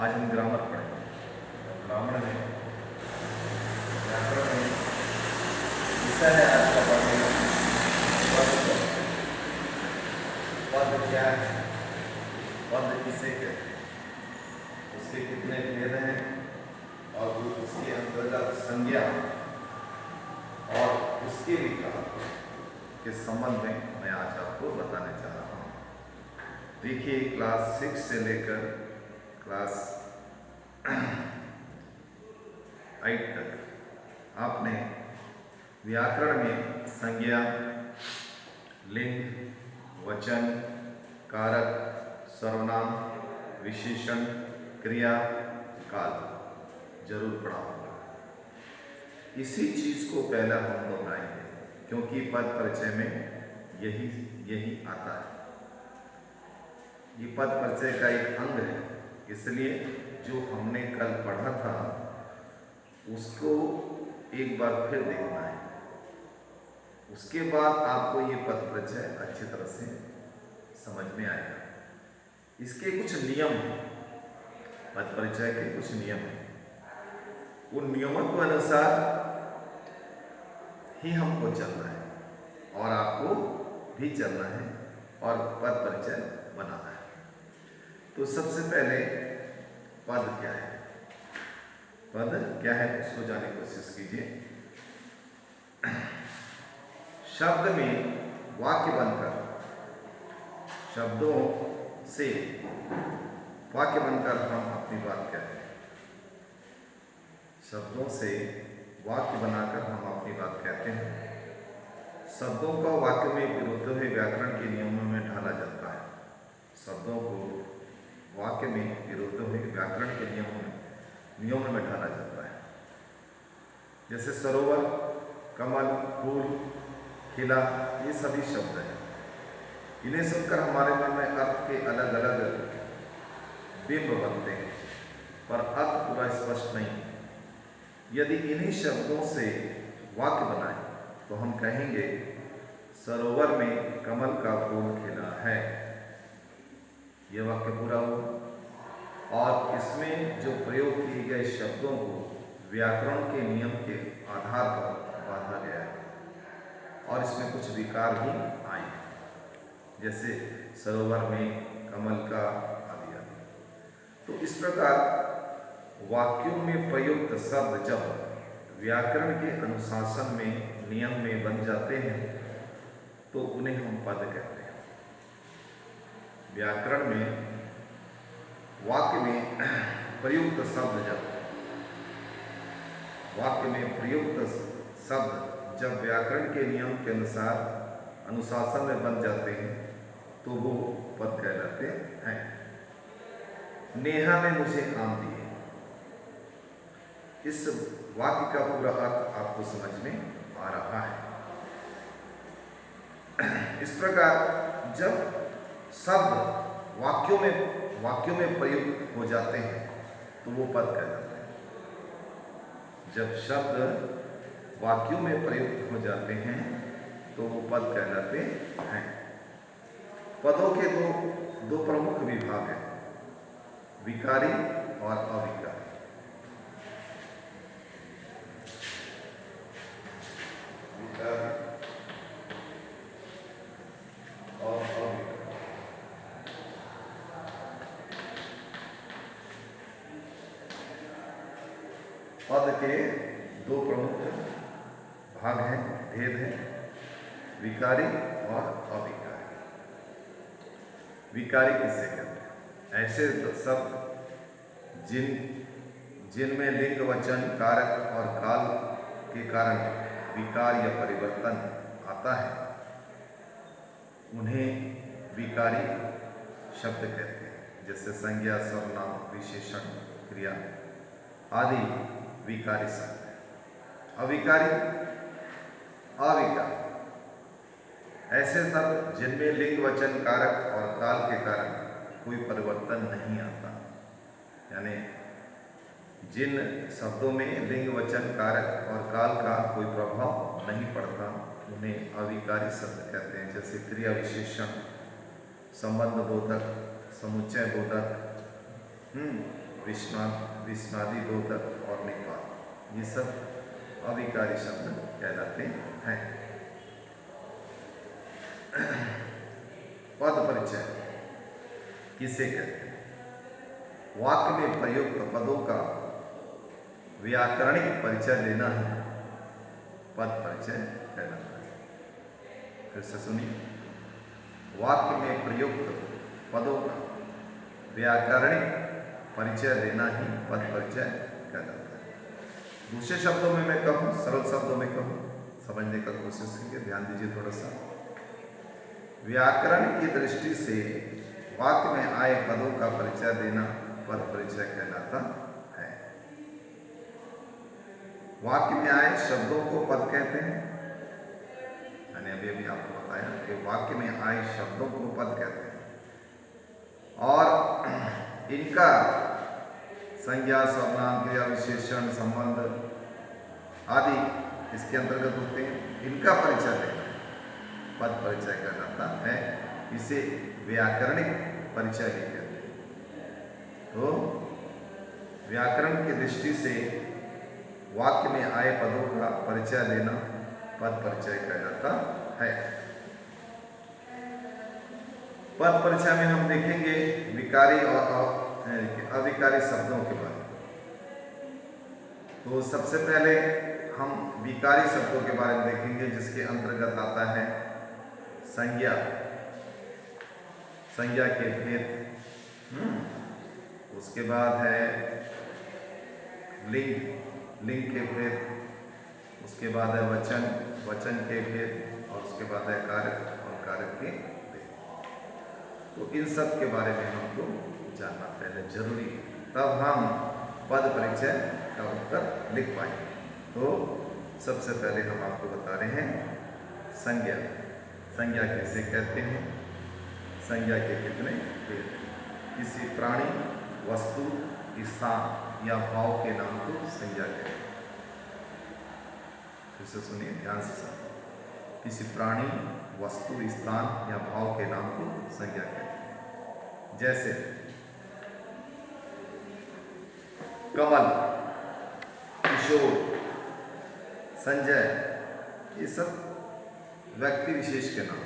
आज हम ग्रामर पढ़ेंगे। ग्रामर में व्याकरण में विषय है आज का पढ़ने का पद। पद क्या है, पद किसे कहते हैं, उसके कितने भेद हैं और उसके अंतर्गत संज्ञा और उसके विकास के संबंध में मैं आज आपको बताने चाह रहा हूँ। देखिए, क्लास 6 से लेकर क्लास 8 तक आपने व्याकरण में संज्ञा, लिंग, वचन, कारक, सर्वनाम, विशेषण, क्रिया, काल जरूर पढ़ा होगा। इसी चीज को पहला हम दोहराएंगे क्योंकि पद परिचय में यही आता है। ये पद परिचय का एक अंग है, इसलिए जो हमने कल पढ़ा था उसको एक बार फिर देखना है। उसके बाद आपको ये पद परिचय अच्छी तरह से समझ में आएगा। इसके कुछ नियम हैं, पद परिचय के कुछ नियम हैं। उन नियमों के अनुसार ही हमको चलना है और आपको भी चलना है और पद परिचय बनाना है। तो सबसे पहले पद क्या है, पद क्या है उसको जानने की कोशिश कीजिए। शब्द में वाक्य बनकर, शब्दों से वाक्य बनकर हम अपनी बात कहते हैं। शब्दों से वाक्य बनाकर हम अपनी बात कहते हैं। शब्दों का वाक्य में पिरोते हुए व्याकरण के नियमों में ढाला जाता है। शब्दों को वाक्य में पिरोते हुए व्याकरण के नियमों में ढाला जाता है। जैसे सरोवर, कमल, फूल, खिला, ये सभी शब्द हैं। इन्हें सुनकर हमारे मन में अर्थ के अलग अलग बिंब बनते हैं, पर अर्थ पूरा स्पष्ट नहीं है। यदि इन्हीं शब्दों से वाक्य बनाए तो हम कहेंगे सरोवर में कमल का फूल खिला है। यह वाक्य पूरा हुआ और इसमें जो प्रयोग किए गए शब्दों को व्याकरण के नियम के आधार पर बांधा गया है और इसमें कुछ विकार भी आए हैं, जैसे सरोवर में, कमल का आदि आदि। तो इस प्रकार वाक्यों में प्रयुक्त शब्द जब व्याकरण के अनुशासन में, नियम में बन जाते हैं तो उन्हें हम पद कहते हैं। व्याकरण में वाक्य में प्रयुक्त शब्द जब व्याकरण के नियम के अनुसार अनुशासन में बन जाते हैं तो वो पद कहलाते हैं। नेहा ने मुझे आम दिए, इस वाक्य का पूरा अर्थ आपको समझ में आ रहा है। इस प्रकार जब शब्द वाक्यों में प्रयुक्त हो जाते हैं तो वो पद कहलाते हैं। जब शब्द वाक्यों में प्रयुक्त हो जाते हैं तो वो पद कहलाते हैं। पदों के दो प्रमुख विभाग हैं, विकारी और अविकारी। और पद के दो प्रमुख भाग हैं, भेद हैं, विकारी और अविकारी। विकारी किसे कहते हैं? ऐसे शब्द जिनमें लिंग, वचन, कारक और काल के कारण विकार या परिवर्तन आता है, उन्हें विकारी शब्द कहते हैं। जैसे संज्ञा, सर्वनाम, विशेषण, क्रिया आदि विकारी शब्द है। अविकारी ऐसे शब्द जिनमें लिंग, वचन, कारक और काल के कारण कोई परिवर्तन नहीं आता, यानी जिन शब्दों में लिंग, वचन, कारक और काल का कोई प्रभाव नहीं पड़ता उन्हें अविकारी शब्द कहते हैं। जैसे क्रिया, विशेषण, संबंध बोधक, समुच्चय बोधक, विस्मादिबोधक और निपात, ये सब अविकारी शब्द कहलाते हैं। पद परिचय किसे कहते हैं? वाक्य में प्रयुक्त पदों का व्याकरणिक परिचय देना ही पद परिचय कहलाता है। फिर से सुनिए, वाक्य में प्रयुक्त पदों का व्याकरणिक परिचय देना ही पद परिचय कहलाता है। दूसरे शब्दों में मैं कहूँ, सरल शब्दों में कहूँ, समझने का कोशिश कीजिए, ध्यान दीजिए थोड़ा सा। व्याकरण की दृष्टि से वाक्य में आए पदों का परिचय देना पद परिचय कहलाता है। वाक्य में आए शब्दों को पद कहते हैं। मैंने अभी आपको बताया कि वाक्य में आए शब्दों को पद कहते हैं और इनका संज्ञा, सर्वनाम, क्रिया, विशेषण, संबंध आदि इसके अंतर्गत होते हैं। इनका परिचय देना पद परिचय कहलाता है। इसे व्याकरणिक परिचय भी कहते हैं। तो व्याकरण की दृष्टि से वाक्य में आए पदों का परिचय देना पद परिचय कहलाता है। पद परिचय में हम देखेंगे विकारी और अविकारी शब्दों के बारे में। तो सबसे पहले हम विकारी शब्दों के बारे में देखेंगे, जिसके अंतर्गत आता है संज्ञा, संज्ञा के भेद, उसके बाद है लिंग, लिंग के भेद, उसके बाद है वचन, वचन के भेद, और उसके बाद है कारक और कारक के भेद। तो इन सब के बारे में हमको जानना पहले जरूरी है, तब हम पद परिचय का उत्तर लिख पाएंगे। तो सबसे पहले हम आपको बता रहे हैं संज्ञा। संज्ञा किसे कहते हैं? संज्ञा के कितने भेद? किसी प्राणी, वस्तु, स्थान या भाव के नाम को संज्ञा कहते हैं। फिर से सुनिए ध्यान से सुनिए। किसी प्राणी, वस्तु, स्थान या भाव के नाम को संज्ञा कहते हैं। जैसे कमल, किशोर, संजय, ये सब व्यक्ति विशेष के नाम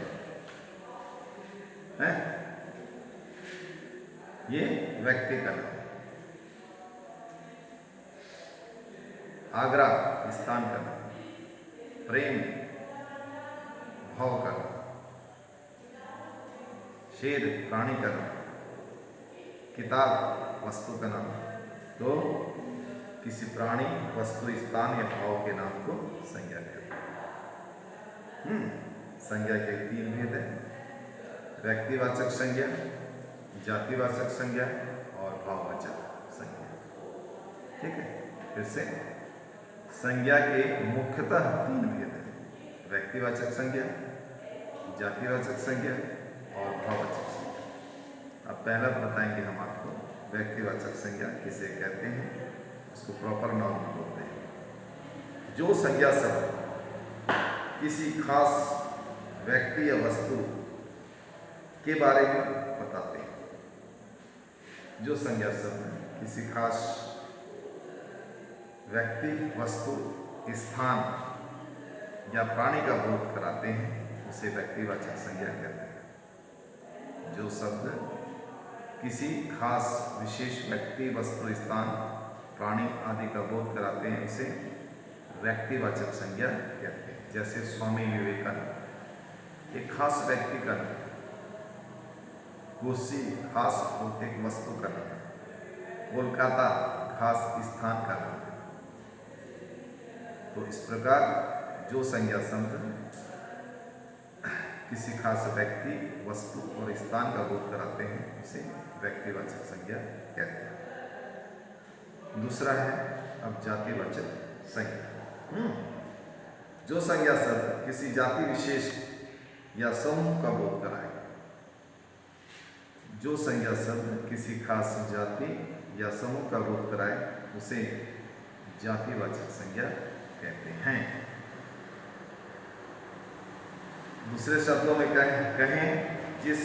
हैं। ये व्यक्ति का नाम। आगरा स्थान का नाम, प्रेम भाव का नाम, शेर प्राणी का नाम, किताब वस्तु का नाम। तो किसी प्राणी, वस्तु, स्थान या भाव के नाम को संज्ञा कहते हैं। संज्ञा के 3 भेद हैं: व्यक्तिवाचक संज्ञा, जातिवाचक संज्ञा और भाववाचक संज्ञा। ठीक है, फिर से संज्ञा के मुख्यतः 3 भेद हैं: व्यक्तिवाचक संज्ञा, जातिवाचक संज्ञा और भाववाचक संज्ञा। अब पहला बताएंगे हम आपको व्यक्तिवाचक संज्ञा किसे कहते हैं, उसको प्रॉपर नाउन बोलते हैं। जो संज्ञा शब्द किसी खास व्यक्ति या वस्तु के बारे में बताते हैं, जो संज्ञा शब्द किसी खास व्यक्ति, वस्तु, स्थान या प्राणी का बोध कराते हैं, उसे व्यक्तिवाचक संज्ञा कहते हैं। जो शब्द किसी खास विशेष व्यक्ति, वस्तु, स्थान, प्राणी आदि का बोध कराते हैं, उसे व्यक्तिवाचक संज्ञा कहते हैं। जैसे स्वामी विवेकानंद एक खास व्यक्ति का नाम, कुर्सी खास भौतिक वस्तु का नाम, कोलकाता खास स्थान का नाम। तो इस प्रकार जो संज्ञा शब्द किसी खास व्यक्ति, वस्तु और स्थान का बोध कराते हैं, उसे व्यक्तिवाचक संज्ञा कहते हैं। दूसरा है अब जातिवाचक संज्ञा। जो संज्ञा शब्द किसी जाति विशेष या समूह का बोध कराए, जो संज्ञा शब्द किसी खास जाति या समूह का बोध कराए, उसे जातिवाचक संज्ञा कहते हैं। दूसरे शब्दों में कहें जिस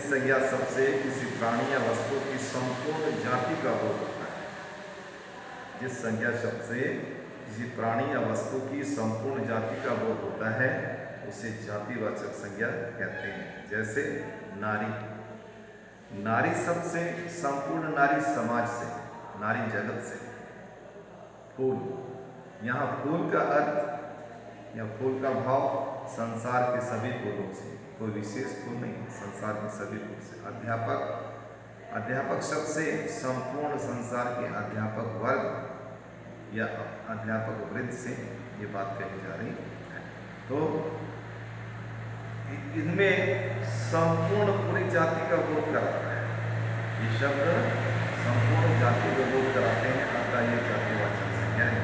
संज्ञा शब्द से किसी प्राणी या वस्तु की संपूर्ण जाति का बोध होता है। जिस संज्ञा शब्द से किसी प्राणी या वस्तु की संपूर्ण जाति का बोध होता है उसे जातिवाचक संज्ञा कहते हैं। जैसे नारी, नारी शब्द से संपूर्ण नारी समाज से, नारी जगत से। फूल, यहाँ फूल का अर्थ या फूल का भाव संसार के सभी फूलों से, कोई विशेष फूल नहीं, संसार के सभी फूल से। अध्यापक, अध्यापक शब्द से संपूर्ण संसार के अध्यापक वर्ग या अध्यापक वृत्त से ये बात कही जा रही है। तो इनमें संपूर्ण पूरी जाति का बोध कराता है। ये शब्द संपूर्ण जाति को बोध कराते हैं, अतः ये जातिवाचक संज्ञा है।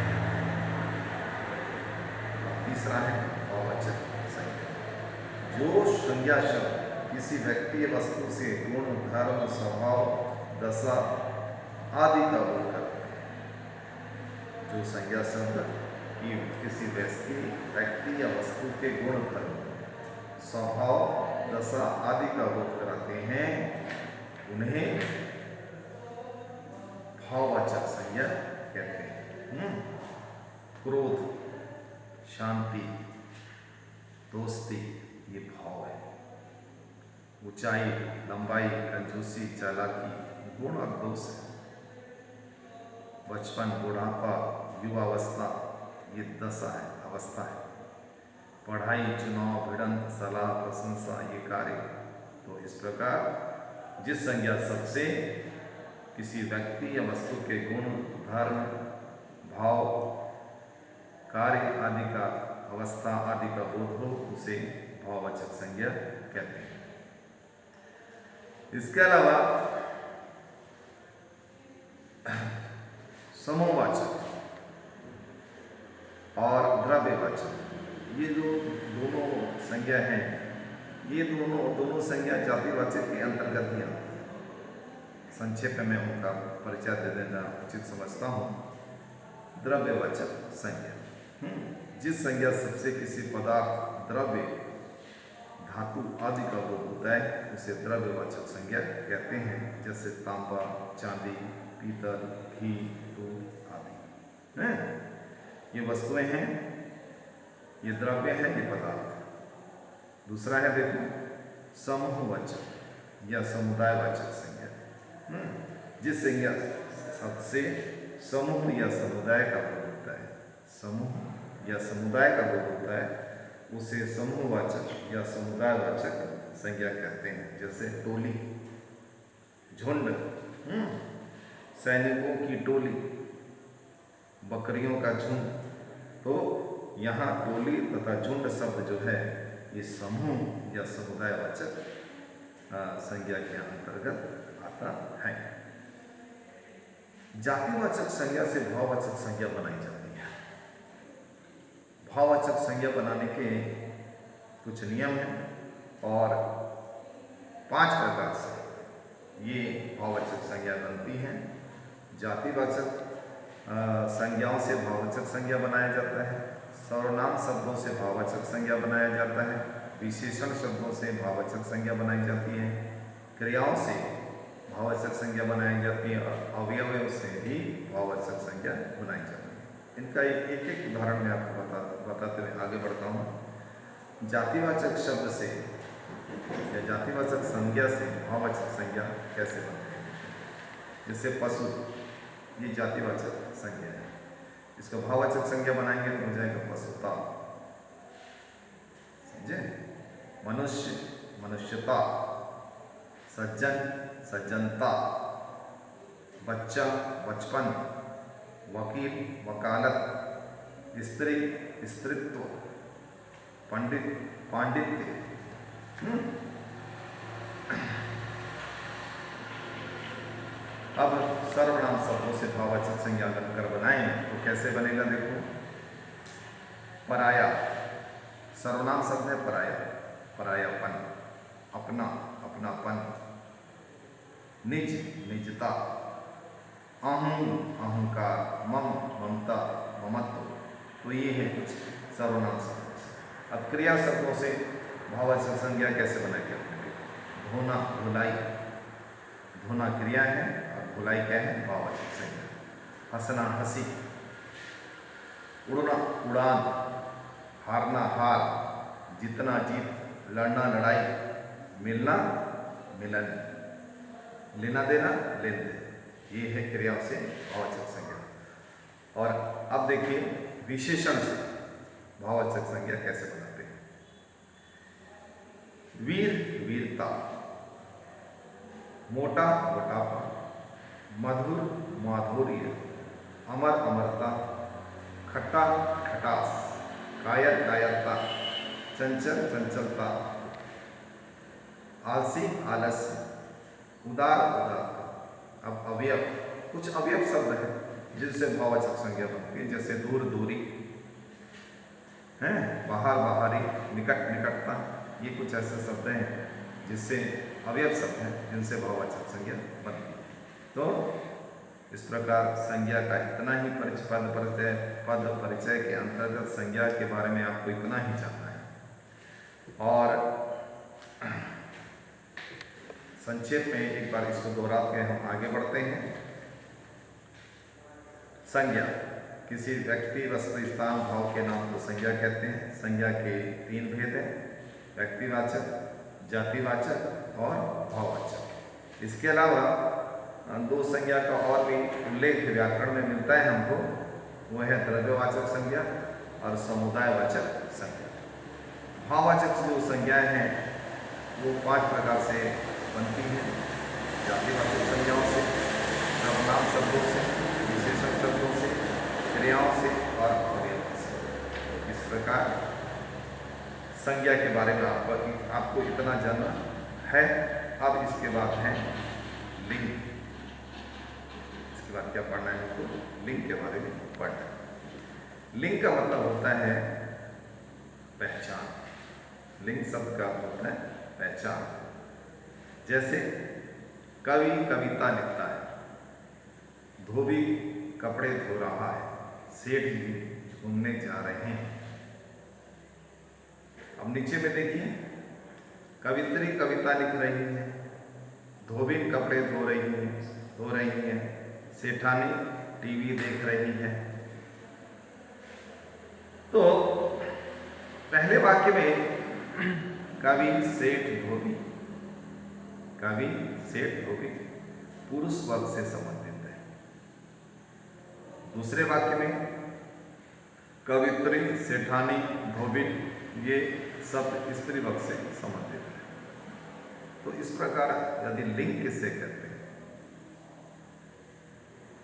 तीसरा है भाववाचक संज्ञा। जो संज्ञा शब्द किसी व्यक्ति वस्तु से गुण, धर्म, स्वभाव, दशा आदि का बोध करते हैं। जो संज्ञा शब्द किसी व्यक्ति या वस्तु के गुण, धर्म, स्वभाव, दशा आदि का बोध कराते हैं, उन्हें भाववाचक संज्ञा कहते हैं। क्रोध, शांति, दोस्ती ये भाव है। ऊंचाई, लंबाई, कंजूसी, चालाकी गुण और दोष है। बचपन, बुढ़ापा, युवावस्था ये दशा है, अवस्था है। पढ़ाई, चुनाव, भिड़ंत, सलाह, प्रशंसा ये कार्य। तो इस प्रकार जिस संज्ञा शब्द से किसी व्यक्ति या वस्तु के गुण, धर्म, भाव, कार्य आदि का, अवस्था आदि का बोध हो उसे भाववाचक संज्ञा कहते हैं। इसके अलावा समूहवाचक और द्रव्यवाचक, ये जो दोनों संज्ञा हैं, ये दोनों संज्ञा जातिवाचक के अंतर्गत ही आती है। संक्षेप में उनका परिचय दे देना उचित समझता हूँ। द्रव्यवाचक संज्ञा, जिस संज्ञा सबसे किसी पदार्थ, द्रव्य, धातु आदि का बोध होता है उसे द्रव्यवाचक संज्ञा कहते हैं। जैसे तांबा, चांदी, पीतल, घी, दूध आदि हैं। ये वस्तुएं हैं, ये द्रव्य है, ये पदार्थ। दूसरा है देखो समूहवाचक या समुदायवाचक संज्ञा। जिस संज्ञा शब्द से समूह या समुदाय का बोध होता है, समूह या समुदाय का बोध होता है उसे समूहवाचक या समुदायवाचक संज्ञा कहते हैं। जैसे टोली, झुंड, सैनिकों की टोली, बकरियों का झुंड। तो यहाँ टोली तथा झुंड शब्द जो है ये समूह या समुदायवाचक संज्ञा के अंतर्गत आता है। जातिवाचक संज्ञा से भाववाचक संज्ञा बनाई जाती है। भाववाचक संज्ञा बनाने के कुछ नियम हैं और 5 प्रकार से ये भाववाचक संज्ञा बनती हैं। जातिवाचक संज्ञाओं से भाववाचक संज्ञा बनाया जाता है। सर्वनाम शब्दों से भाववाचक संज्ञा बनाया जाता है। विशेषण शब्दों से भाववाचक संज्ञा बनाई जाती है। क्रियाओं से भाववाचक संज्ञा बनाई जाती है और अवयवों से भी भाववाचक संज्ञा बनाई जाती है। इनका एक एक उदाहरण मैं आपको बताते हुए आगे बढ़ता हूँ। जातिवाचक शब्द से या जातिवाचक संज्ञा से भाववाचक संज्ञा कैसे बनती है। जैसे पशु, ये जातिवाचक संज्ञा है। इसका भाववाचक संज्ञा बनाएंगे तो हो जाएगा पशुता। समझे? मनुष्य, मनुष्यता। सज्जन, सज्जनता। बच्चा, बचपन। वकील, वकालत। स्त्री, स्त्रीत्व। पंडित, पांडित्य। अब सर्वनाम शब्दों से भाववाचक संज्ञा बनकर बनाएं तो कैसे बनेगा देखो। पराया, सर्वनाम शब्द है पराया, परायापन। अपना, अपनापन। निज, निजता। अहं, अहंकार। मम, ममता, ममत्व। तो ये है कुछ सर्वनाम शब्दों से। अब क्रिया शब्दों से भाववाचक संज्ञा कैसे बनाएगी आपने देखो। धोना धुलाई, धोना क्रिया है और धुलाई क्या है, भाववाचक संज्ञा। हंसना हंसी, उड़ना उड़ान, हारना हार, जीतना जीत, लड़ना लड़ाई, मिलना मिलन, लेना देना लेन देन, ये है क्रियाओं से भाववाचक संज्ञा। और अब देखिए विशेषण से भाववाचक संज्ञा कैसे बनाते हैं। वीर वीरता, मोटा मोटापा, मधुर माधुर्य, अमर अमरता, खट्टा खटास, कायर कायरता, चंचल चंचलता, आलसी आलस्य, उदार उदारता। अब अवयव, कुछ अवयव शब्द हैं जिनसे भाववाचक संज्ञा बनती है, जैसे दूर दूरी है, बाहर बाहरी, निकट निकटता, ये कुछ ऐसे शब्द हैं जिससे अवयव शब्द हैं जिनसे भाववाचक संज्ञा बनती है। तो इस प्रकार संज्ञा का इतना ही पद परिचय के अंतर्गत संज्ञा के बारे में आपको इतना ही जानना है। और संक्षेप में एक बार इसको दोहराते हैं, हम आगे बढ़ते हैं। संज्ञा, किसी व्यक्ति वस्तु स्थान भाव के नाम को संज्ञा कहते हैं। संज्ञा के 3 भेद हैं, व्यक्तिवाचक, जातिवाचक और भाववाचक। इसके अलावा 2 संज्ञा का और भी उल्लेख व्याकरण में मिलता है हमको, वो है द्रव्यवाचक संज्ञा और समुदायवाचक संज्ञा। भाववाचक जो संज्ञाएं हैं वो 5 प्रकार से बनती हैं, जातिवाचक संज्ञाओं से, सर्वनाम शब्दों से, विशेषण शब्दों से, क्रियाओं से और अवयवों से। इस प्रकार संज्ञा के बारे में आपको इतना जानना है। अब इसके बाद है लिंग। इसके बाद क्या पढ़ना है हमको, लिंग के बारे में पढ़ना है। लिंग का मतलब होता है पहचान। लिंग शब्द का अर्थ होता है पहचान। जैसे कवि कविता लिखता है, धोबी कपड़े धो रहा है, सेठ जी घूमने जा रहे हैं। अब नीचे में देखिए, कवित्री कविता लिख रही है, धोबी कपड़े धो रही है, सेठानी टीवी देख रही है। तो पहले वाक्य में कवि सेठ धोबी, कवि सेठ धोबी पुरुष वर्ग से संबंधित है। दूसरे वाक्य में कवित्री सेठानी धोबी ये शब्द स्त्री वर्ग से संबंधित है। तो इस प्रकार यदि लिंग किससे कहते हैं,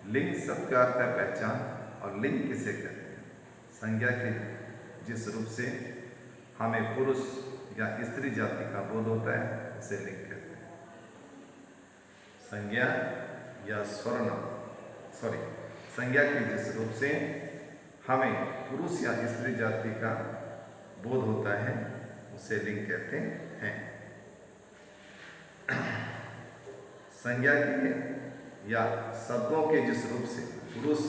लिंग शब्द का अर्थ है पहचान, और लिंग किसे कहते हैं, संज्ञा के जिस रूप से हमें पुरुष या स्त्री जाति का बोध होता है उसे लिंग कहते हैं। संज्ञा या संज्ञा के जिस रूप से हमें पुरुष या स्त्री जाति का बोध होता है उसे लिंग कहते हैं। संज्ञा के या शब्दों के जिस रूप से पुरुष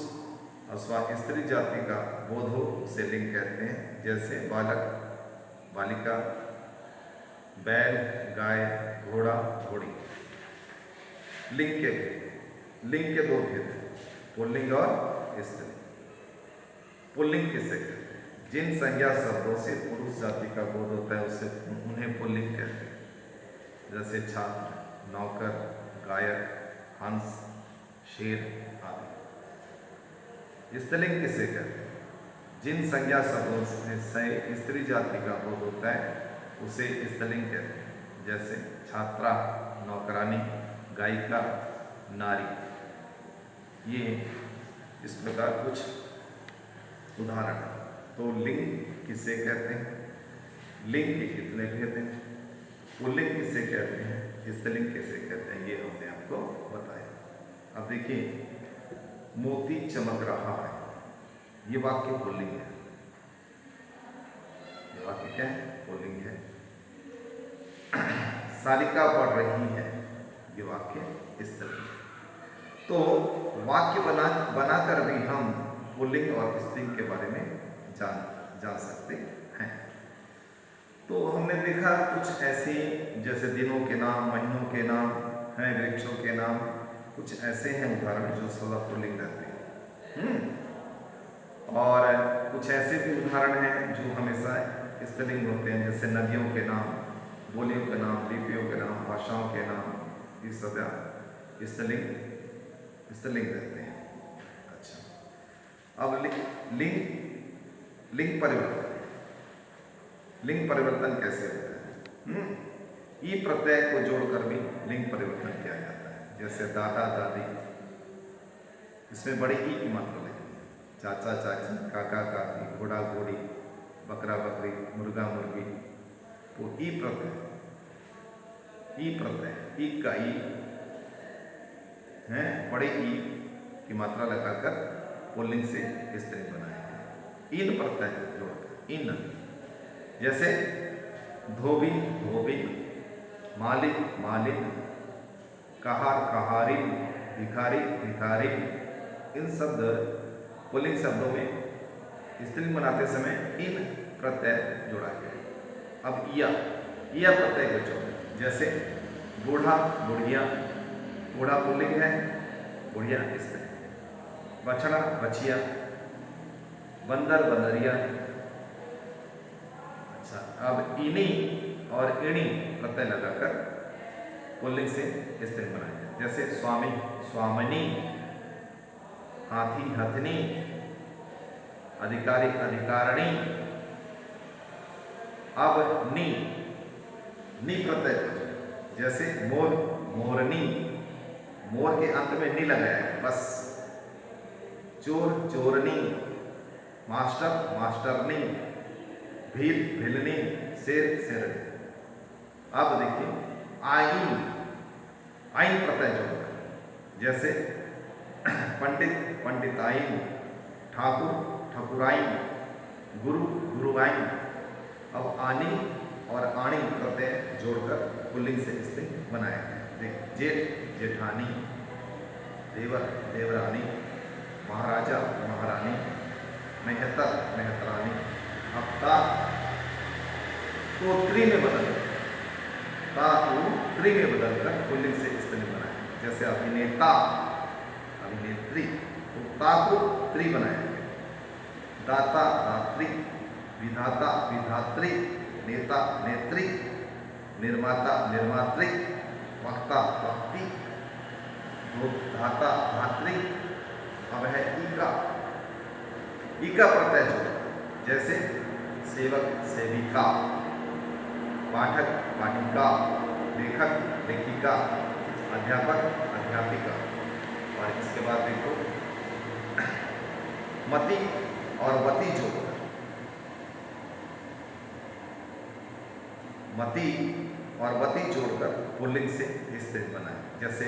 अथवा स्त्री जाति का बोध हो उसे लिंग कहते हैं। जैसे बालक बालिका, बैल गाय, घोड़ा घोड़ी। लिंग के 2 भेद हैं, पुल्लिंग और स्त्री। पुल्लिंग किसे कहते हैं, जिन संज्ञा शब्दों से पुरुष जाति का बोध होता है उसे उन्हें पुल्लिंग कहते हैं। जैसे छात्र, नौकर, गायक, हंस, शेर आदि। स्त्रीलिंग किसे कहते हैं, जिन संज्ञा शब्दों से स्त्री जाति का बोध होता है उसे स्त्रीलिंग कहते हैं। जैसे छात्रा, नौकरानी, गायिका, नारी। ये इस प्रकार कुछ उदाहरण है। तो लिंग किसे कहते हैं, लिंग के कितने भेद हैं, पुल्लिंग किसे कहते हैं, स्त्रीलिंग किसे कहते हैं, ये हमने आपको बताया। अब देखिए, मोती चमक रहा है, ये वाक्य पुल्लिंग है। ये वाक्य क्या है, पुल्लिंग है। सारिका पढ़ रही है, ये वाक्य स्त्रीलिंग। तो वाक्य बनाकर भी हम पुल्लिंग और स्त्रीलिंग के बारे में जान सकते हैं। तो हमने देखा कुछ ऐसे जैसे दिनों के नाम, महीनों के नाम हैं, वृक्षों के नाम, कुछ ऐसे हैं उदाहरण जो सदा पुल्लिंग रहते हैं। और कुछ ऐसे भी उदाहरण हैं जो हमेशा स्त्रीलिंग होते हैं, जैसे नदियों के नाम, बोलियों के नाम, लिपियों के नाम, भाषाओं के नाम, ये सदा स्त्रीलिंग रहते हैं। अच्छा, अब लिंग परिवर्तन कैसे होता है? ई प्रत्यय को जोड़कर भी लिंग परिवर्तन किया जाता है। जैसे दादा दादी, इसमें बड़ी ई की मात्रा लगेगी। चाचा चाची, काका काकी, घोड़ा घोड़ी, बकरा बकरी, मुर्गा मुर्गी, तो ई प्रत्यय, ई का ई है, बड़े ई की मात्रा लगाकर पुल्लिंग से स्त्रीलिंग बनाएंगे। इन प्रत्यय जोड़कर, इन, जैसे धोबी धोबी, मालिक मालिक, कहार कहारी, भिखारी भिखारी, इन शब्द पुल्लिंग शब्दों में स्त्रीलिंग बनाते समय इन प्रत्यय जोड़ा गया। अब या प्रत्यय को जोड़ें, जैसे बूढ़ा बुढ़िया, बूढ़ा पुल्लिंग है, बुढ़िया स्त्री, बछड़ा बछिया, बंदर बंदरिया। अच्छा, अब इनी और इणी प्रत्यय लगाकर पुल्लिंग से स्त्रीलिंग बनाएंगे। जैसे स्वामी स्वामिनी, हाथी हथनी, अधिकारी अधिकारिणी। अब नी प्रत्यय, जैसे मोर मोरनी, मोर के अंत में नी लगाया है बस। चोर चोरनी, मास्टर मास्टरनी, भील भिलनी, शेर शेरनी। अब देखिए आइन प्रत्यय जोड़कर, जैसे पंडित पंडिताइन, ठाकुर ठाकुराइन, गुरु गुरुआइन। अब आनी और आणी प्रत्यय जोड़कर पुल्लिंग से स्त्रीलिंग बनाया है। देख, जेठ जेठानी, देवर देवरानी, महाराजा महारानी, मेहतर मेहतरानी। अब ता को त्री में बदलकर पुल्लिंग से स्त्रीलिंग बनाया। जैसे अभिनेता अभिनेत्री, तो ता को त्री बनाया गया। दाता दात्री, विधाता विधात्री, नेता नेत्री, निर्माता निर्मात्री, वक्ता वक्ती, धाता धात्री। अब है ई का प्रत्यय जोड़ा, जैसे सेवक सेविका, पाठक पाठिका, लेखक लेखिका, अध्यापक अध्यापिका। और इसके बाद देखो मति और वती जोड़कर, मति और वती जोड़कर पुल्लिंग से स्त्रीलिंग बनाए। जैसे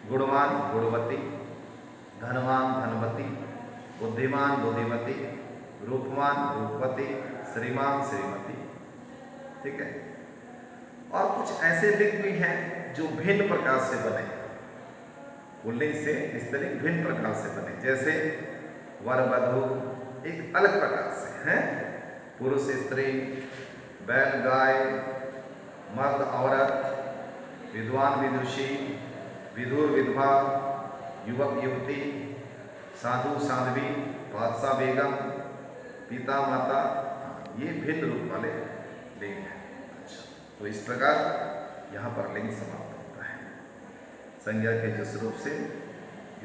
गुणवान गुणवती, धनवान धनवती, बुद्धिमान बुद्धिमती, रूपवान रूपवती, श्रीमान श्रीमती। ठीक है। और कुछ ऐसे लिंग भी हैं जो भिन्न प्रकार से बने, पुल्लिंग से स्त्रीलिंग भिन्न प्रकार से बने। जैसे वर वधू एक अलग प्रकार से है, पुरुष स्त्री, बैल गाय, मर्द औरत, विद्वान विदुषी, विधुर विधवा, युवक युवती, साधु साध्वी, बादशाह बेगम, पिता माता, ये भिन्न रूप वाले लिंग हैं। अच्छा, तो इस प्रकार यहाँ पर लिंग समाप्त होता है। संज्ञा के जिस रूप से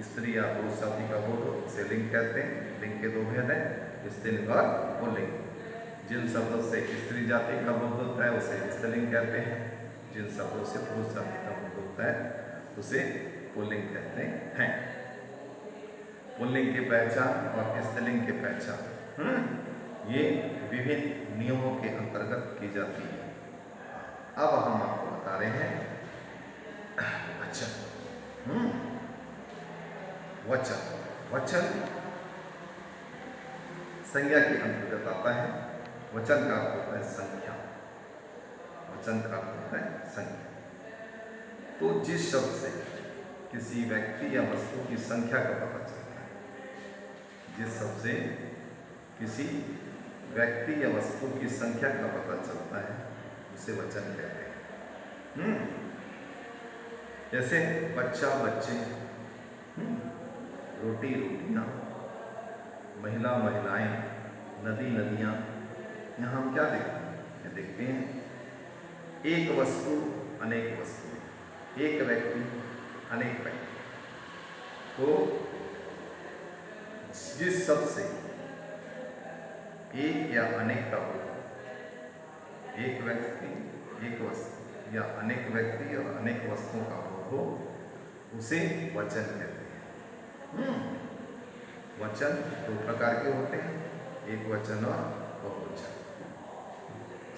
स्त्री या पुरुष जाति का बोध हो उसे लिंग कहते हैं। लिंग के दो भेद हैं, स्त्रीलिंग और पुल्लिंग। जिन शब्दों से स्त्री जाति का बोध होता है उसे स्त्रीलिंग कहते हैं, जिन शब्दों से पुरुष जाति का बोध होता है उसे पुल्लिंग कहते हैं। पुल्लिंग की पहचान और स्त्रीलिंग की पहचान ये विभिन्न नियमों के अंतर्गत की जाती है। अब हम आपको बता रहे हैं अच्छा वचन। वचन संज्ञा के अंतर्गत आता है। वचन का अर्थ होता है संख्या। वचन का अर्थ होता है संख्या। तो जिस शब्द से किसी व्यक्ति या वस्तु की संख्या का पता चलता है, जिस शब्द से किसी व्यक्ति या वस्तु की संख्या का पता चलता है उसे वचन कहते हैं। जैसे बच्चा बच्चे, रोटी रोटियां, महिला महिलाएं, नदी नदियां। यहाँ हम क्या देखते हैं? ये देखते हैं एक वस्तु अनेक वस्तुएं, एक व्यक्ति अनेक व्यक्ति। तो जिस शब्द से एक या अनेक का बोध, एक व्यक्ति एक वस्तु या अनेक व्यक्ति और अनेक वस्तुओं का बोध हो, उसे वचन कहते हैं। वचन दो प्रकार के होते हैं, एक वचन और बहुवचन।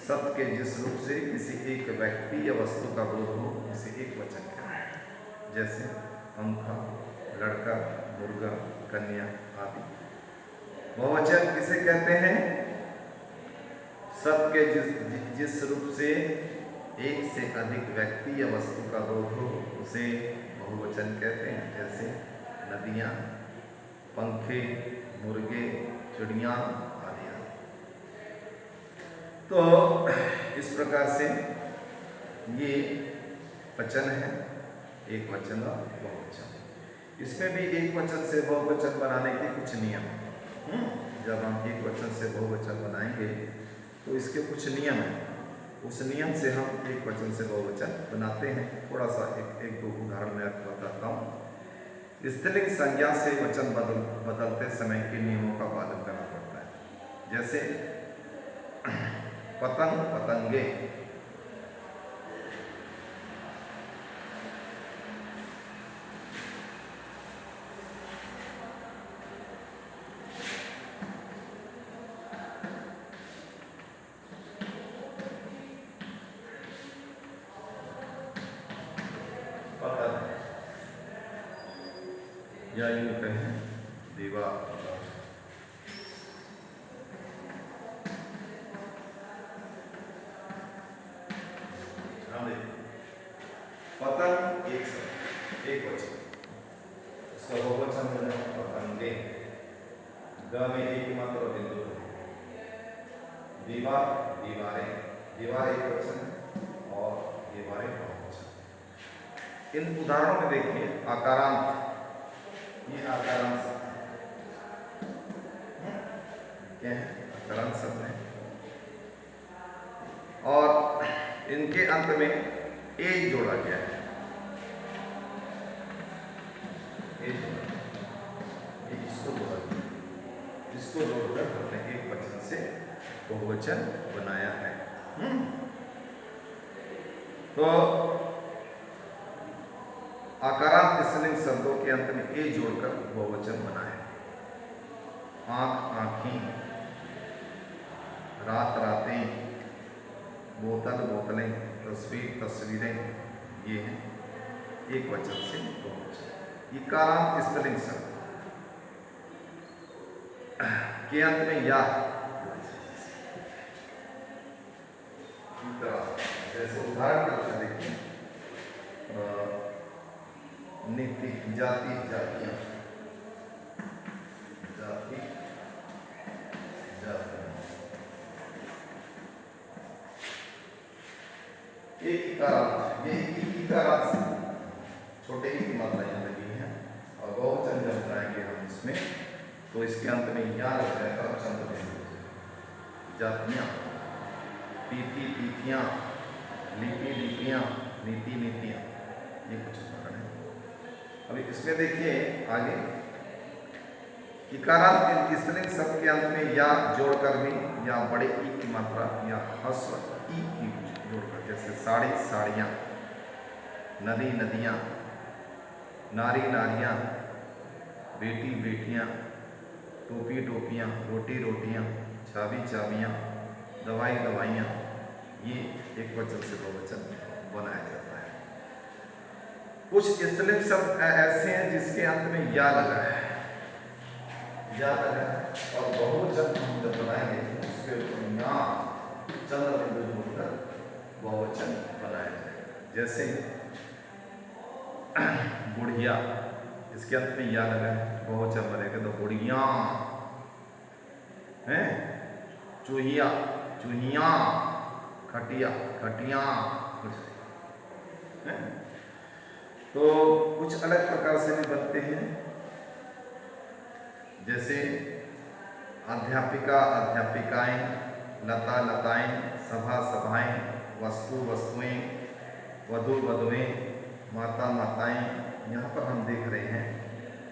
शब्द के जिस रूप से किसी एक व्यक्ति या वस्तु का बोध हो उसे एक वचन कहते हैं। जैसे पंखा, लड़का, मुर्गा, कन्या आदि। बहुवचन किसे कहते हैं? शब्द के जिस रूप से एक से अधिक व्यक्ति या वस्तु का बोध हो उसे बहुवचन कहते हैं। जैसे नदियाँ, पंखे, मुर्गे, चिड़िया आदि। तो इस प्रकार से ये वचन है, एक वचन और बहुवचन। इसमें भी एक वचन से बहुवचन बनाने के कुछ नियम हैं। जब हम एक वचन से बहुवचन बनाएंगे तो इसके कुछ नियम हैं। उस नियम से हम एक वचन से बहुवचन बनाते हैं। थोड़ा सा एक दो उदाहरण मैं आपको बताता हूँ। स्त्रीलिंग संज्ञा से वचन बदलते समय के नियमों का पालन करना पड़ता है। जैसे पतंग, पतंगे। या यूं कहें दीवार। पतंग एक शब्द, एक वचन, इसका बहुवचन हो जाए पतंगे। ग में एक मात्र बिंदु है। दीवार, दीवारें। दीवार एक वचन और दीवारें बहुवचन। इन उदाहरणों में देखिए आकारांत, ये आकारांत शब्द क्या है? आकारांत शब्द है और इनके अंत में ए जोड़ा गया है। इसको जोड़कर हमने एक वचन से बहुवचन बनाया है। तो आकारांत स्त्रीलिंग शब्दों के अंत में ए जोड़कर बहुवचन बनाए। आंख, आंखें, रात, रातें, बोतल, बोतलें, तस्वीर, तस्वीरें, ये हैं एक वचन से बहुवचन। इकारांत स्त्रीलिंग शब्द के अंत में या, जैसे उदाहरण के रूप में देखिए नीति, जाति, जातियां, जाति, जातियां। एक इकारांत, ये इकारांत छोटे ही की मात्रा यहाँ लगी है और बहुवचन जब बनाएंगे हम इसमें तो इसके अंत में या लग जाएगा और चंद्र में जातियां, तिथि, तिथियां, लिपि, लिपियां, नीति, नीतियां। ये कुछ उदाहरण है। अभी इसमें देखिए आगे इकारांत स्त्रीलिंग शब्द के अंत में या जोड़कर भी या बड़े ई की मात्रा या ह्रस्व ई की जोड़कर, जैसे साड़ी, साड़ियाँ, नदी, नदियाँ, नारी, नारियाँ, बेटी, बेटियाँ, टोपी, टोपियाँ, रोटी, रोटियाँ, चाबी, चाबियाँ, दवाई, दवाइयाँ। ये एक वचन से बहुवचन बनाया जाता है। कुछ स्त्रीलिंग शब्द ऐसे हैं जिसके अंत में या लगा है, या लगा है और बहुवचन हम जब बनाएंगे उसके या चंद्र बिंदु जोड़कर बहुवचन बनाया जाए। जैसे बुढ़िया, इसके अंत में या लगा है, बहुवचन बनेगा तो बुढ़िया हैं। चूहिया, चूहिया, खटिया, खटिया, है? तो कुछ अलग प्रकार से भी बनते हैं, जैसे अध्यापिका, अध्यापिकाएं, लता, लताएं, सभा, सभाएं, वस्तु, वस्तुएं, वधु, वधुएं, माता, माताएं। यहाँ पर हम देख रहे हैं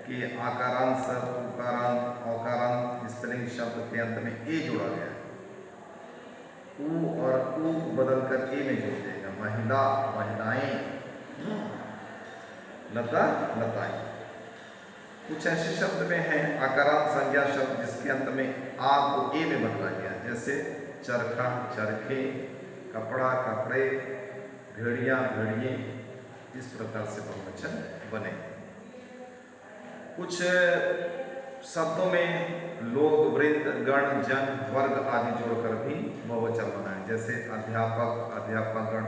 कि आकारांत शब्द, उकारांत, औकारांत स्त्रीलिंग शब्द के अंत में ए जोड़ा गया है। ऊ और ऊ बदल कर ए में जोड़ देगा। महिला, महिलाएं, लता, लताएं। कुछ ऐसे शब्द में है आकारांत संज्ञा शब्द जिसके अंत में आ को ए में बदला गया, जैसे चरखा, चरखे, कपड़ा, कपड़े, भेड़िया, भेड़िए। इस प्रकार से बहुवचन बने। कुछ शब्दों में लोग, वृत्त, गण, जन, वर्ग आदि जोड़कर भी बहुवचन बना है, जैसे अध्यापक, अध्यापकगण,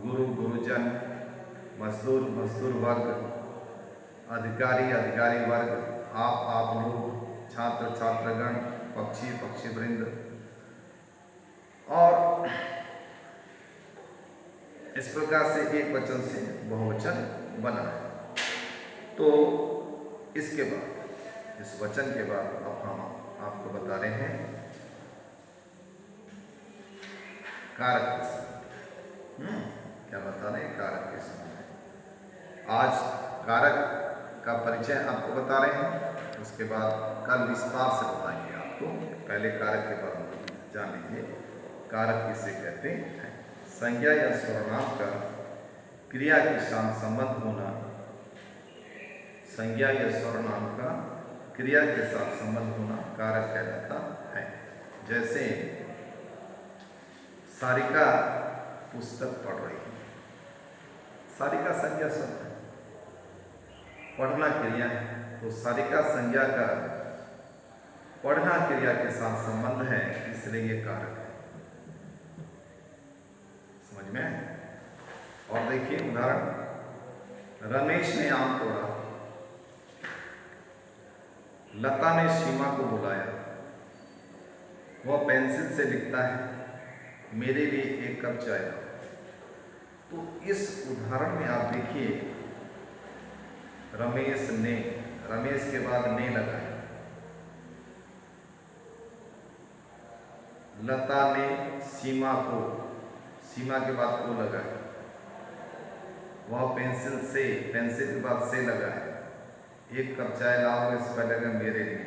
गुरु, गुरुजन, मजदूर, मजदूर वर्ग, अधिकारी, अधिकारी वर्ग, आप लोग, छात्र, छात्रगण, पक्षी, पक्षी वृंद। और इस प्रकार से एक वचन से बहुवचन बना है। तो इसके बाद, इस वचन के बाद अब हम आपको बता रहे हैं कारक के शब्द। क्या बता रहे हैं? कारक के शब्द। आज कारक का परिचय आपको बता रहे हैं, उसके बाद कल विस्तार से बताएंगे आपको। पहले कारक के बाद जान लीजिए कारक किसे कहते हैं। संज्ञा या सर्वनाम का क्रिया के साथ संबंध होना, संज्ञा या सर्वनाम का क्रिया के साथ संबंध होना कारक कहलाता है। जैसे सारिका पुस्तक पढ़ रही है, सारिका संज्ञा शब्द है, पढ़ना क्रिया है, तो सारिका संज्ञा का पढ़ना क्रिया के साथ संबंध है, इसलिए ये कारक है। समझ में? और देखिए उदाहरण, रमेश ने आम तोड़ा, लता ने सीमा को बुलाया, वह पेंसिल से लिखता है, मेरे लिए एक कप चाय लाओ। तो इस उदाहरण में आप देखिए रमेश ने, रमेश के बाद ने लगाया, लता ने सीमा को, सीमा के बाद को लगाया, वह पेंसिल से, पेंसिल के बाद से लगाया, एक कप चाय लाओ, इस पर लगा मेरे लिए।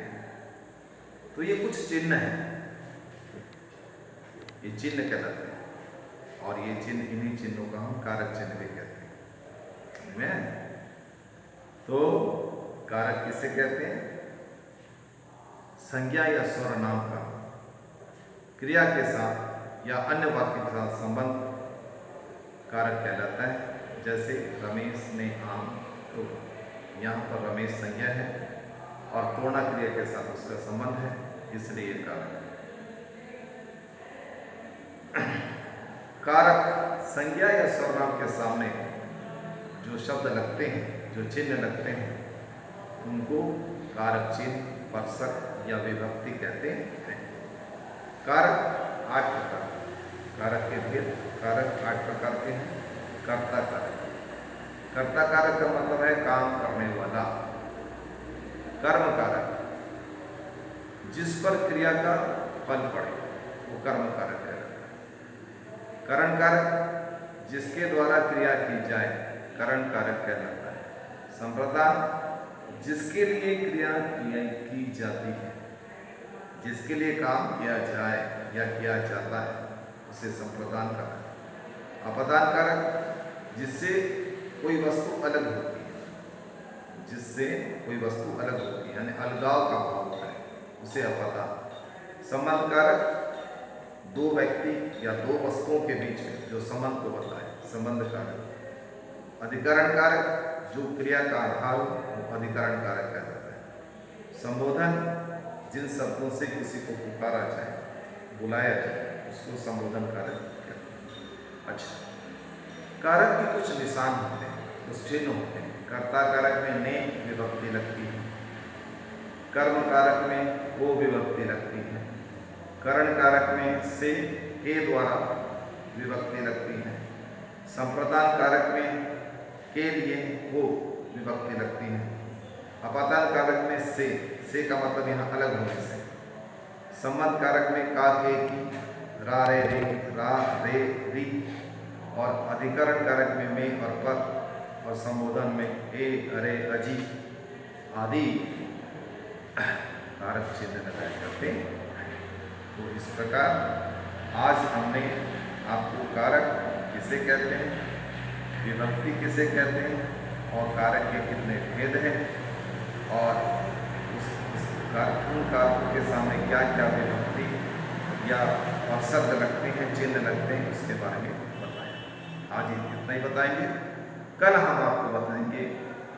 तो ये कुछ चिन्ह है, ये चिन्ह कहलाते हैं, और ये चिन्ह, इन्हीं चिन्हों का हम कारक चिन्ह भी कहते हैं। मैं तो कारक किसे कहते हैं? संज्ञा या सर्वनाम का क्रिया के साथ या अन्य वाक्य के साथ संबंध कारक कहलाता है। जैसे रमेश ने आम तोड़ा, यहाँ पर रमेश संज्ञा है और तोड़ना क्रिया के साथ उसका संबंध है, इसलिए कारक। कारक संज्ञा या सर्वनाम के सामने जो शब्द लगते हैं, जो चिन्ह लगते हैं, उनको कारक चिन्ह, स्पर्शक या विभक्ति कहते हैं। कारक 8 प्रकार, कारक के भेद, कारक 8 प्रकार के हैं। कर्ता कारक, कर्ता कारक का मतलब है काम करने वाला। कर्म कारक, जिस पर क्रिया का फल पड़े वो कर्म कारक कहलाता है। करण कारक, जिसके द्वारा क्रिया की जाए, करण कारक कहलाता है। संप्रदान, जिसके लिए क्रिया की जाती है, जिसके लिए काम किया जाए या किया जाता है, उसे संप्रदान कारक। अपदान कारक, जिससे कोई वस्तु अलग होती है, जिससे कोई वस्तु अलग होती है, यानी अलगाव का भाव होता है, उसे अपदान। संबंध कारक, दो व्यक्ति या दो वस्तुओं के बीच में जो संबंध को बताए, संबंध कारक। अधिकरण कारक, जो क्रिया का आधार हो, वो अधिकरण कारक कहलाता है। संबोधन, जिन शब्दों से किसी को पुकारा जाए, बुलाया जाए, उसको संबोधन कारक कहते हैं। अच्छा, कारक के कुछ निशान होते हैं, कुछ चिन्ह होते हैं। कर्ता कारक में ने विभक्ति लगती है, कर्म कारक में को विभक्ति लगती है, करण कारक में से के द्वारा विभक्ति लगती है। संप्रदान कारक में के लिए को विभक्ति लगती है। अपादान कारक में से का मतलब यहाँ अलग होने से। संबंध कारक में का के की, रा रे रे, रा रे री, और अधिकरण कारक में और पर, और संबोधन में ए अरे अजी आदि कारक चिन्ह लगाए जाते हैं। तो इस प्रकार आज हमने आपको कारक किसे कहते हैं, विभक्ति किसे कहते हैं, और कारक के कितने भेद हैं, और उन कारकों के सामने क्या क्या विभक्ति या शब्द लगते हैं, चिन्ह लगते हैं, उसके बारे में बताएं। आज इतना ही बताएंगे। कल हम आपको बताएंगे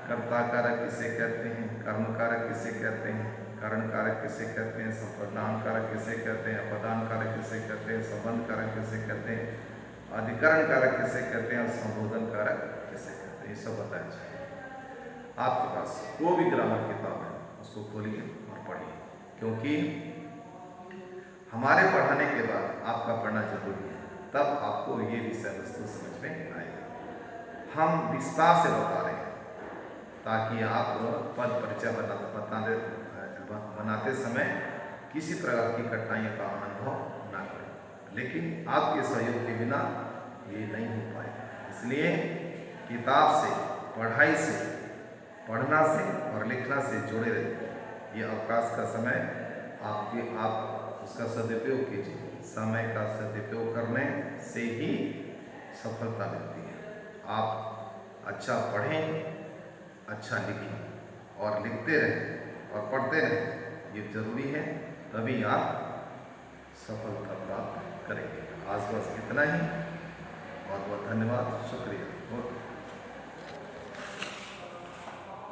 कर्ता कारक किसे कहते हैं, कर्म कारक किसे कहते हैं, करण कारक किसे कहते हैं, संप्रदान कारक किसे कहते हैं, अपदान कारक किसे कहते हैं, संबंध कारक किसे कहते हैं, अधिकरण कारक किसे कहते हैं, और संबोधन कारक किसे कहते हैं। ये सब बताया जाए। आपके पास कोई भी ग्रामर किताब है उसको खोलिए और पढ़िए, क्योंकि हमारे पढ़ाने के बाद आपका पढ़ना जरूरी है, तब आपको ये विषय वस्तु समझ में आएगा। हम विस्तार से बता रहे हैं ताकि आप पद परिचय बनाते समय किसी प्रकार की कठिनाइयों का अनुभव ना करें। लेकिन आपके सहयोग के बिना ये नहीं हो पाएगा। इसलिए किताब से, पढ़ाई से, पढ़ना से और लिखना से जुड़े रहिए। ये अवकाश का समय आप उसका सदुपयोग कीजिए। समय का सदुपयोग करने से ही सफलता मिलती है। आप अच्छा पढ़ें, अच्छा लिखें और लिखते रहें और पढ़ते रहें, ये जरूरी है, तभी आप सफलता प्राप्त करेंगे। आज बस इतना ही। बहुत बहुत धन्यवाद, शुक्रिया।